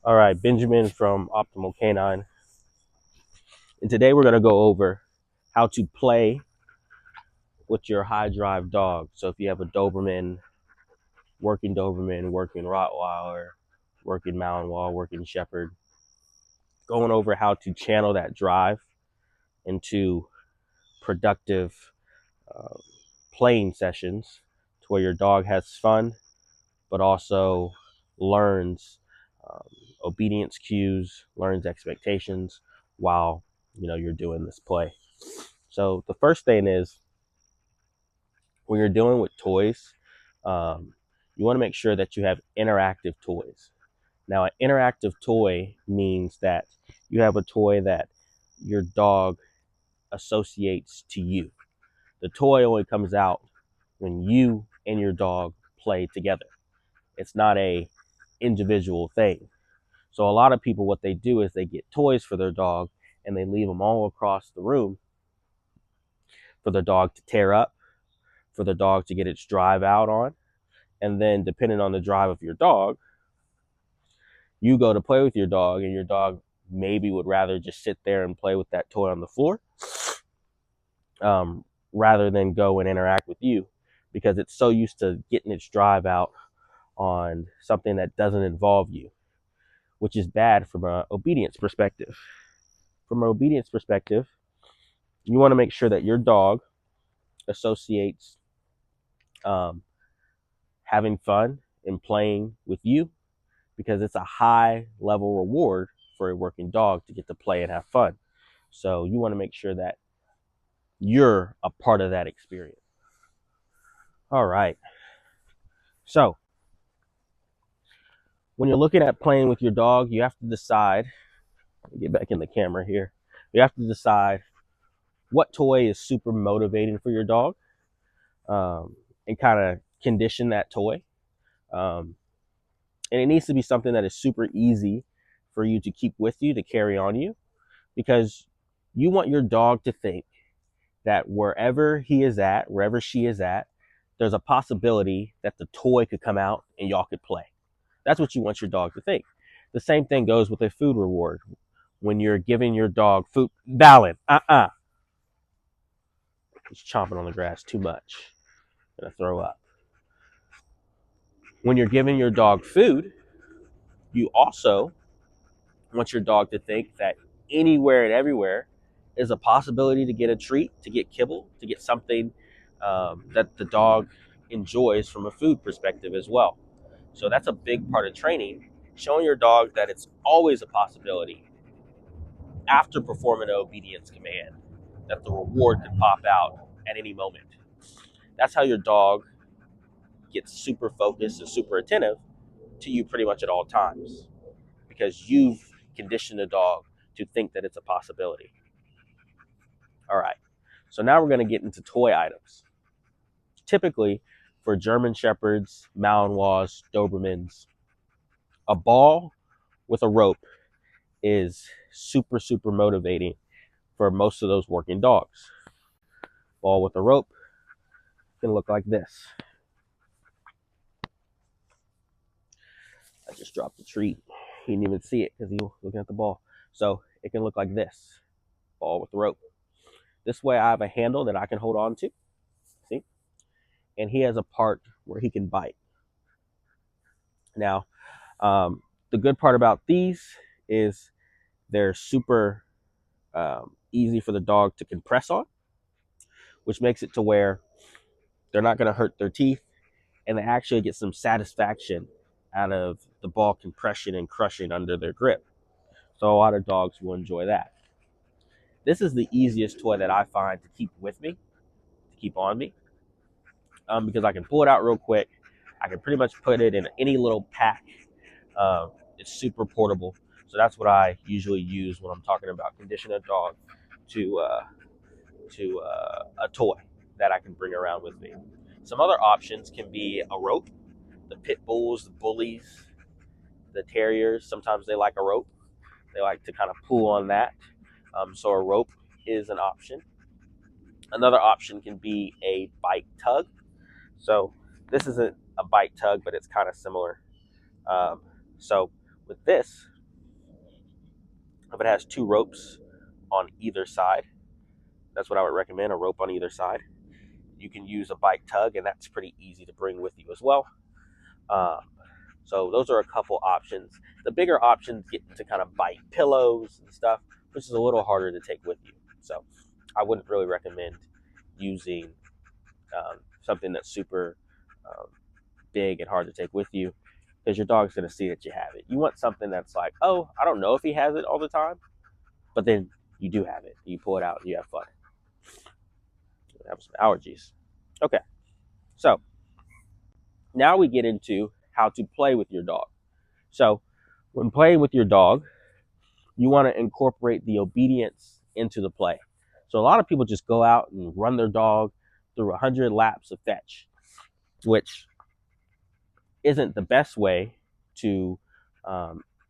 All right, Benjamin from Optimal Canine. And today we're going to go over how to play with your high drive dog. So if you have a Doberman, working Rottweiler, working Malinois, working Shepherd, going over how to channel that drive into productive uh, playing sessions to where your dog has fun, but also learns um, obedience cues, learns expectations while you're doing this play. So the first thing is when you're dealing with toys, um, you want to make sure that you have interactive toys. Now, an interactive toy means that you have a toy that your dog associates to you. The toy only comes out when you and your dog play together. It's not a individual thing. So a lot of people, what they do is they get toys for their dog and they leave them all across the room for the dog to tear up, for the dog to get its drive out on. And then depending on the drive of your dog, you go to play with your dog and your dog maybe would rather just sit there and play with that toy on the floor um, rather than go and interact with you because it's so used to getting its drive out on something that doesn't involve you, which is bad from an obedience perspective. From an obedience perspective, you want to make sure that your dog associates um, having fun and playing with you because it's a high level reward for a working dog to get to play and have fun. So you want to make sure that you're a part of that experience. All right. So when you're looking at playing with your dog, you have to decide, get back in the camera here. You have to decide what toy is super motivating for your dog and kind of condition that toy. Um, and it needs to be something that is super easy for you to keep with you, to carry on you, because you want your dog to think that wherever he is at, wherever she is at, there's a possibility that the toy could come out and y'all could play. That's what you want your dog to think. The same thing goes with a food reward. When you're giving your dog food, Balin, he's chomping on the grass too much. Gonna throw up. When you're giving your dog food, you also want your dog to think that anywhere and everywhere is a possibility to get a treat, to get kibble, to get something that the dog enjoys from a food perspective as well. So that's a big part of training, showing your dog that it's always a possibility after performing an obedience command that the reward could pop out at any moment. That's how your dog gets super focused and super attentive to you pretty much at all times because you've conditioned the dog to think that it's a possibility. All right. So now we're going to get into toy items. Typically, for German Shepherds, Malinois, Dobermans, a ball with a rope is super, super motivating for most of those working dogs. Ball with a rope can look like this. I just dropped the treat. He didn't even see it because he was looking at the ball. So it can look like this. Ball with the rope. This way I have a handle that I can hold on to. See? And he has a part where he can bite. Now, the good part about these is they're super easy for the dog to compress on, which makes it to where they're not going to hurt their teeth and they actually get some satisfaction out of the ball compression and crushing under their grip. So a lot of dogs will enjoy that. This is the easiest toy that I find to keep with me, to keep on me, because I can pull it out real quick. I can pretty much put it in any little pack. It's super portable. So that's what I usually use when I'm talking about conditioning a dog to a toy that I can bring around with me. Some other options can be a rope. The pit bulls, the bullies, the terriers, sometimes they like a rope. They like to kind of pull on that. So a rope is an option. Another option can be a bite tug. So this isn't a bite tug, but it's kind of similar. So with this, If it has 2 ropes on either side, that's what I would recommend, a rope on either side. You can use a bike tug, and that's pretty easy to bring with you as well. Um, so those are a couple options. The bigger options get to kind of bike pillows and stuff, which is a little harder to take with you. So I wouldn't really recommend using something that's super um, big and hard to take with you, because your dog's going to see that you have it. You want something that's like, oh, I don't know if he has it all the time, but then you do have it. You pull it out and you have fun. You have some allergies. Okay, so now we get into how to play with your dog. So when playing with your dog, you want to incorporate the obedience into the play. So a lot of people just go out and run their dog through 100 laps of fetch, which isn't the best way to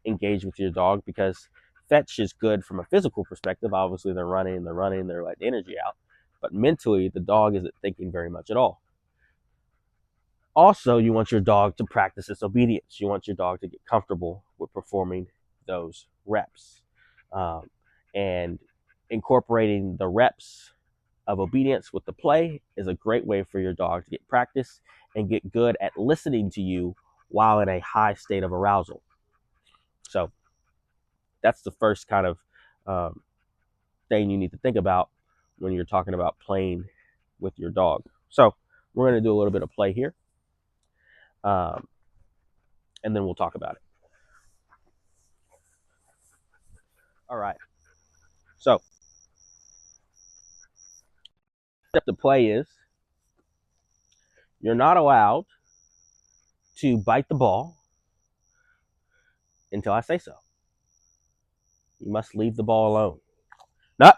engage with your dog, because fetch is good from a physical perspective. Obviously, they're running, they're letting the energy out. But mentally, the dog isn't thinking very much at all. Also, you want your dog to practice its obedience. You want your dog to get comfortable with performing those reps. And incorporating the reps of obedience with the play is a great way for your dog to get practice and get good at listening to you while in a high state of arousal. So that's the first kind of thing you need to think about when you're talking about playing with your dog. So we're going to do a little bit of play here, and then we'll talk about it. All right. So step to play is you're not allowed to bite the ball until I say so. You must leave the ball alone. Not.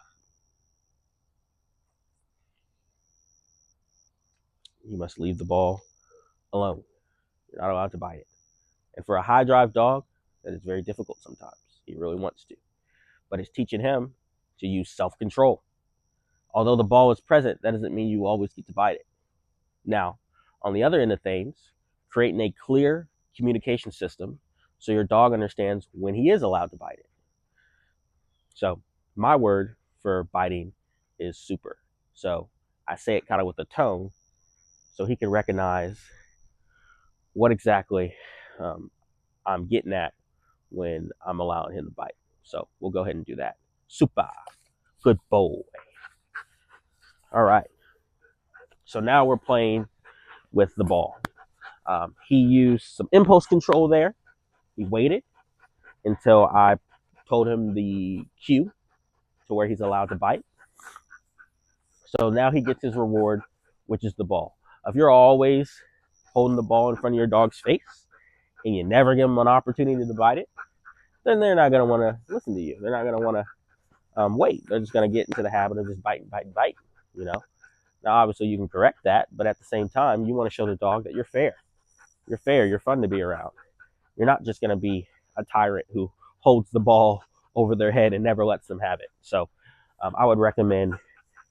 You must leave the ball alone. You're not allowed to bite it. And for a high drive dog, that is very difficult sometimes. He really wants to. But it's teaching him to use self-control. Although the ball is present, that doesn't mean you always get to bite it. Now, on the other end of things, creating a clear communication system so your dog understands when he is allowed to bite it. So my word for biting is super. So I say it kind of with a tone so he can recognize what exactly I'm getting at when I'm allowing him to bite. So we'll go ahead and do that. Super. Good boy. All right. So now we're playing with the ball. He used some impulse control there. He waited until I told him the cue to where he's allowed to bite. So now he gets his reward, which is the ball. If you're always holding the ball in front of your dog's face and you never give them an opportunity to bite it, then they're not going to want to listen to you. They're not going to want to wait. They're just going to get into the habit of just biting, you know. Now, obviously, you can correct that, but at the same time, you want to show the dog that you're fair. You're fair. You're fun to be around. You're not just going to be a tyrant who holds the ball over their head and never lets them have it. So I would recommend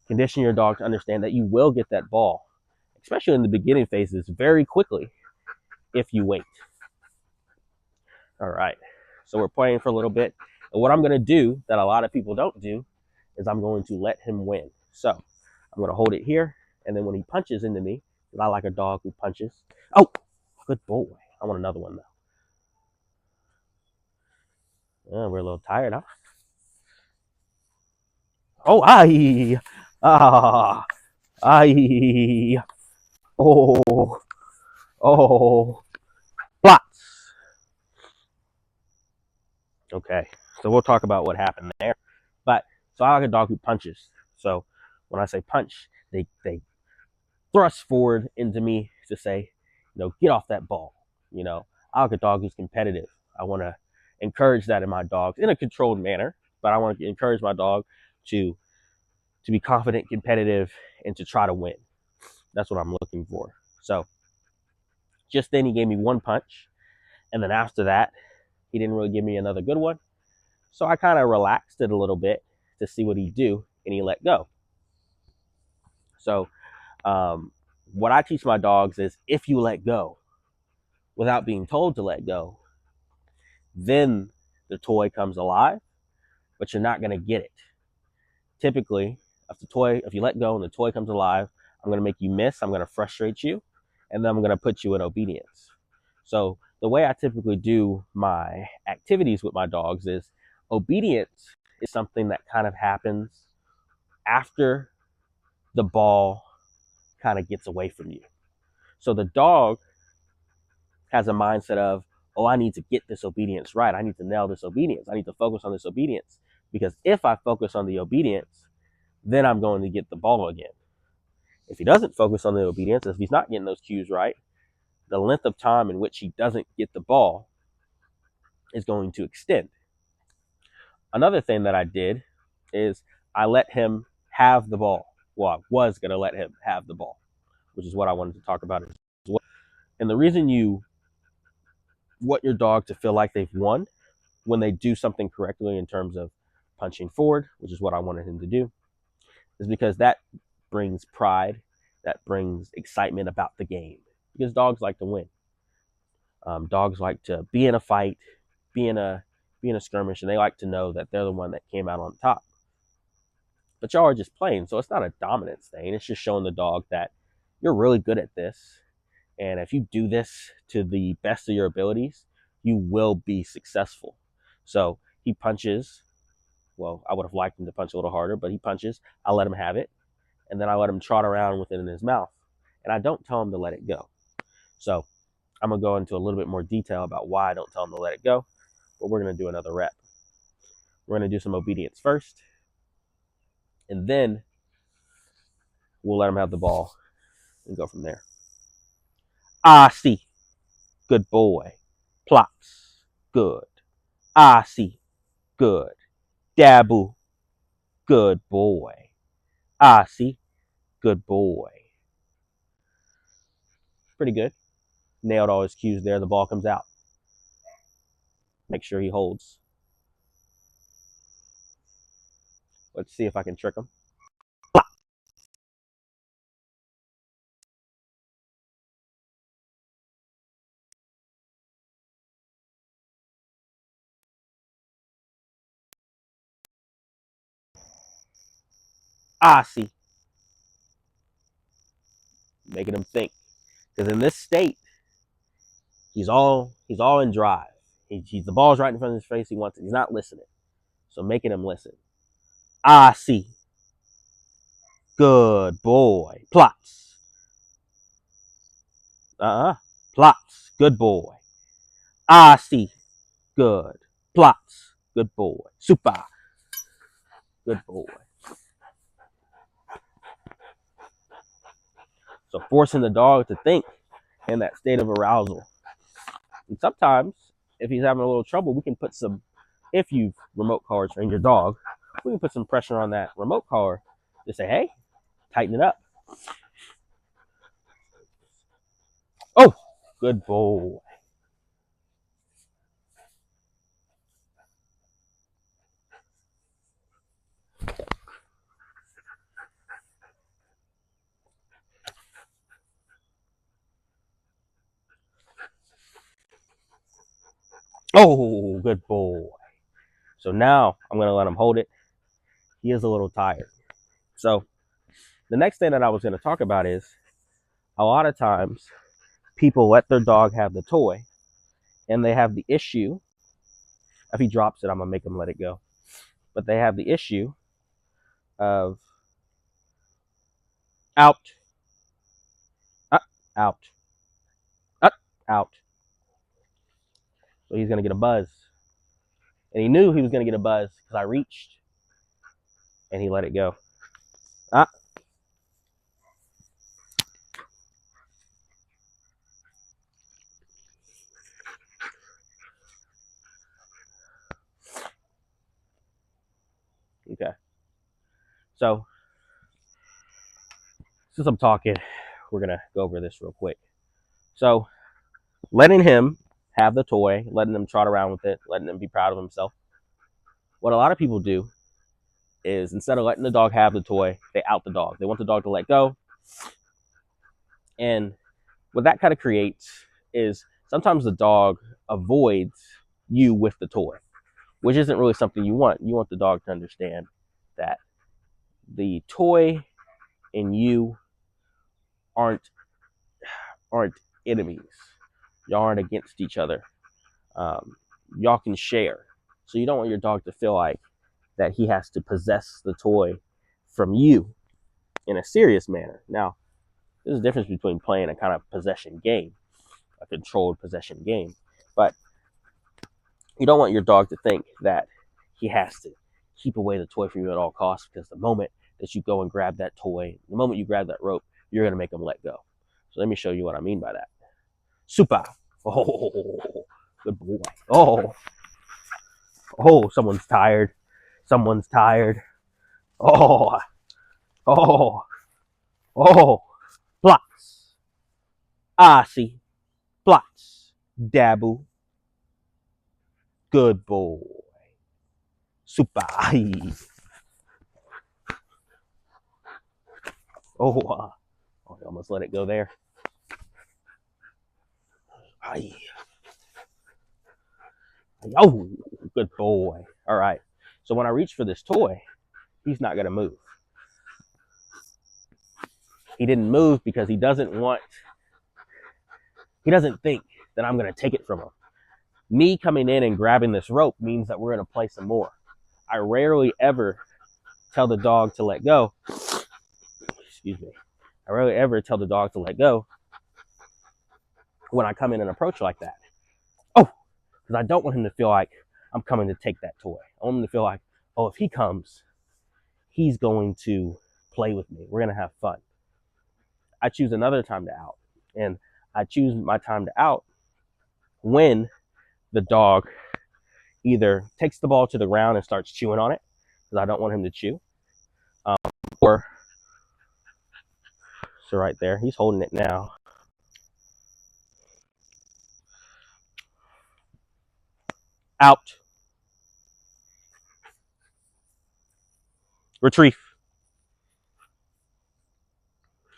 condition your dog to understand that you will get that ball, especially in the beginning phases, very quickly if you wait. All right. So we're playing for a little bit. And what I'm going to do that a lot of people don't do is I'm going to let him win. So I'm going to hold it here. And then when he punches into me, because I like a dog who punches. Oh, good boy. I want another one, though. We're a little tired, huh? Oh, aye. Ah. Aye. Oh. Oh. Plots. Okay. So we'll talk about what happened there. But so I like a dog who punches. So when I say punch, they thrust forward into me to say, get off that ball. I like a dog who's competitive. I want to encourage that in my dogs in a controlled manner, but I want to encourage my dog to be confident, competitive, and to try to win. That's what I'm looking for. So just then he gave me one punch, and then after that, he didn't really give me another good one. So I kind of relaxed it a little bit to see what he'd do, and he let go. So what I teach my dogs is if you let go without being told to let go, then the toy comes alive but you're not going to get it. Typically, if you let go and the toy comes alive, I'm going to make you miss, I'm going to frustrate you, and then I'm going to put you in obedience. So the way I typically do my activities with my dogs is obedience is something that kind of happens after the ball kind of gets away from you. So the dog has a mindset of, oh, I need to get this obedience right. I need to nail this obedience. I need to focus on this obedience, because if I focus on the obedience, then I'm going to get the ball again. If he doesn't focus on the obedience, if he's not getting those cues right, the length of time in which he doesn't get the ball is going to extend. Another thing that I did is I let him have the ball. Well, I was going to let him have the ball, which is what I wanted to talk about as well. And the reason you want your dog to feel like they've won when they do something correctly in terms of punching forward, which is what I wanted him to do, is because that brings pride, that brings excitement about the game. Because dogs like to win. Dogs like to be in a fight, be in a skirmish, and they like to know that they're the one that came out on top. But y'all are just playing, so it's not a dominance thing. It's just showing the dog that you're really good at this, and if you do this to the best of your abilities, you will be successful. So he punches. Well, I would have liked him to punch a little harder, but he punches. I let him have it, and then I let him trot around with it in his mouth, and I don't tell him to let it go. So I'm going to go into a little bit more detail about why I don't tell him to let it go, but we're going to do another rep. We're going to do some obedience first, and then we'll let him have the ball and go from there. I see. Good boy. Plops. Good. I see. Good. Dabu. Good boy. I see. Good boy. Pretty good. Nailed all his cues there. The ball comes out. Make sure he holds. Let's see if I can trick him. I see. Making him think. Because in this state, he's all in drive. The ball's right in front of his face. He wants it. He's not listening. So making him listen. I see. Good boy. Plots. Plots. Good boy. I see. Good. Plots. Good boy. Super. Good boy. So forcing the dog to think in that state of arousal. And sometimes, if he's having a little trouble, we can put some, if you've remote collar trained your dog, we can put some pressure on that remote collar to say, hey, tighten it up. Oh, good boy. Oh, good boy. So now I'm going to let him hold it. He is a little tired. So the next thing that I was going to talk about is a lot of times people let their dog have the toy and they have the issue. If he drops it, I'm going to make him let it go. But they have the issue of out, out, out. So he's going to get a buzz. And he knew he was going to get a buzz because I reached and he let it go. Okay. So since I'm talking, we're going to go over this real quick. So letting him have the toy, letting him trot around with it, letting him be proud of himself. What a lot of people do is instead of letting the dog have the toy, they out the dog. They want the dog to let go. And what that kind of creates is sometimes the dog avoids you with the toy. which isn't really something you want. You want the dog to understand that the toy and you aren't enemies. Y'all aren't against each other. Y'all can share. So you don't want your dog to feel like that he has to possess the toy from you in a serious manner. Now, there's a difference between playing a kind of possession game, a controlled possession game, but you don't want your dog to think that he has to keep away the toy from you at all costs, because the moment that you go and grab that toy, the moment you grab that rope, you're going to make him let go. So let me show you what I mean by that. Super. Oh, good boy. Oh, someone's tired. Someone's tired. Oh, oh. Plots. Asi. Plots. Dabu. Good boy. Super. Oh, I almost let it go there. Oh, good boy. All right. So when I reach for this toy, he's not going to move. He didn't move because he doesn't think that I'm going to take it from him. Me coming in and grabbing this rope means that we're going to play some more. I rarely ever tell the dog to let go. Excuse me. I rarely ever tell the dog to let go when I come in and approach like that. Oh, because I don't want him to feel like I'm coming to take that toy. I want him to feel like, oh, if he comes, he's going to play with me. We're going to have fun. I choose another time to out. And I choose my time to out when the dog either takes the ball to the ground and starts chewing on it, because I don't want him to chew, or, so right there, he's holding it now. Out. Retrieve.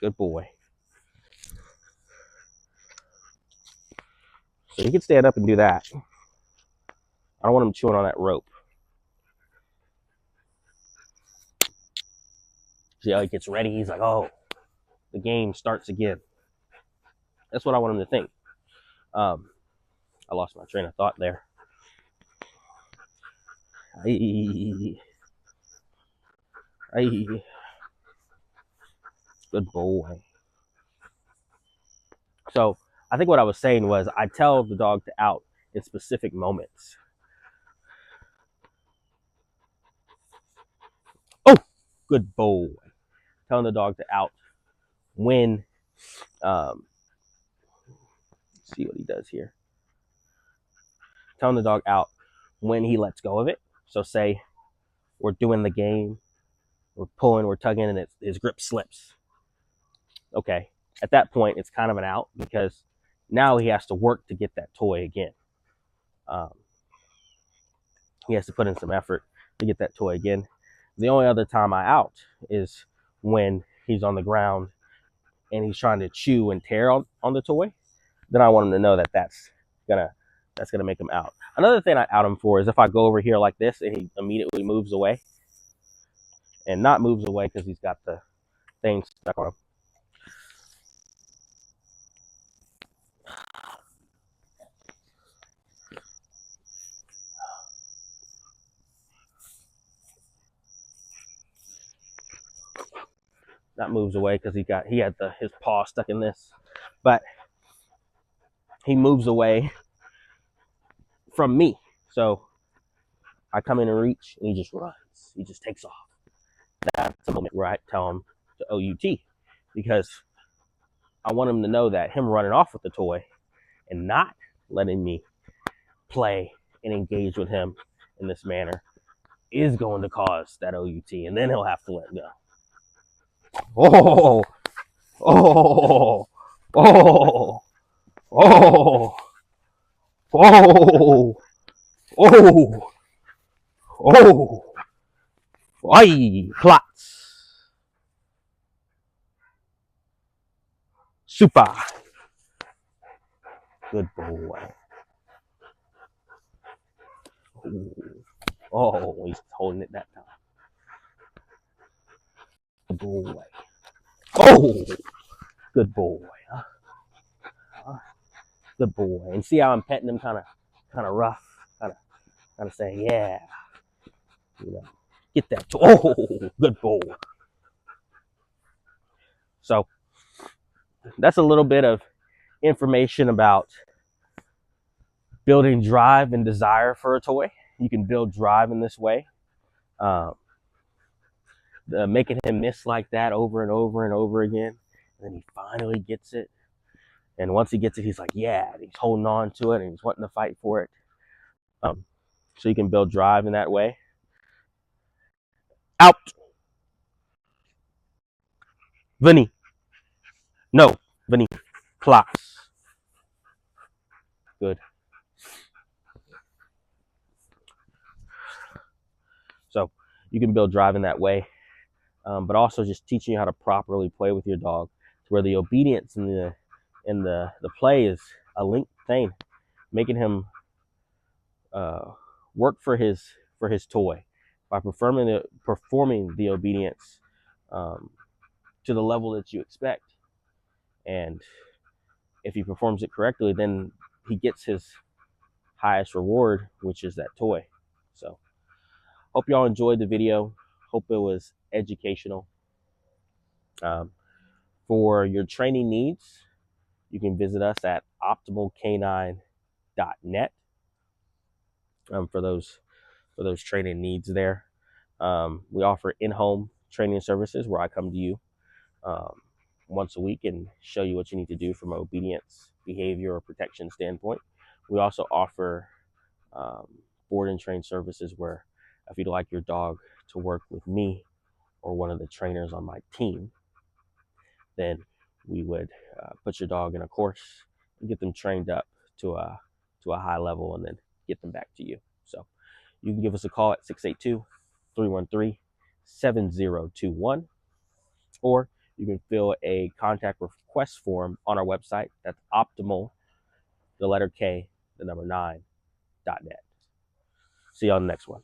Good boy. So he can stand up and do that. I don't want him chewing on that rope. See how he gets ready? He's like, oh, the game starts again. That's what I want him to think. I lost my train of thought there. Aye. Good boy. So I think what I was saying was I tell the dog to out in specific moments. Oh, good boy. Telling the dog to out when, let's see what he does here. Telling the dog out when he lets go of it. So say we're doing the game, we're pulling, we're tugging, and his grip slips. Okay, at that point, it's kind of an out because now he has to work to get that toy again. He has to put in some effort to get that toy again. The only other time I out is when he's on the ground and he's trying to chew and tear on the toy. Then I want him to know that that's gonna make him out. Another thing I out him for is if I go over here like this and he immediately moves away, and not moves away because he's got the thing stuck on him. Not moves away because he had his paw stuck in this, but he moves away from me. So I come in and reach, and he just runs. He just takes off. That's the moment where I tell him to OUT, because I want him to know that him running off with the toy and not letting me play and engage with him in this manner is going to cause that OUT, and then he'll have to let go. Oh, oh, oh, oh, oh, oh, oh, ay, plots. Super. Good boy. Ooh. Oh, he's holding it that time. Good boy. Oh, good boy. Good boy. And see how I'm petting him kind of rough, kind of saying, yeah, you know, get that. Oh, good boy. So that's a little bit of information about building drive and desire for a toy. You can build drive in this way. Um, Making him miss like that over and over and over again. And then he finally gets it. And once he gets it, he's like, yeah, and he's holding on to it and he's wanting to fight for it. So you can build drive in that way. Out. Vinny. No. Vinny. Class. Good. So you can build drive in that way. But also just teaching you how to properly play with your dog, to where the obedience and the play is a linked thing, making him work for his toy by performing the obedience to the level that you expect. And if he performs it correctly, then he gets his highest reward, which is that toy. So hope y'all enjoyed the video. Hope it was educational. For your training needs, you can visit us at optimalcanine.net for those training needs there. We offer in-home training services where I come to you once a week and show you what you need to do from an obedience, behavior, or protection standpoint. We also offer board and train services where if you'd like your dog to work with me or one of the trainers on my team, then we would put your dog in a course and get them trained up to a high level and then get them back to you. So you can give us a call at 682-313-7021, or you can fill a contact request form on our website. That's optimal, the letter K, the number 9.net. See you on the next one.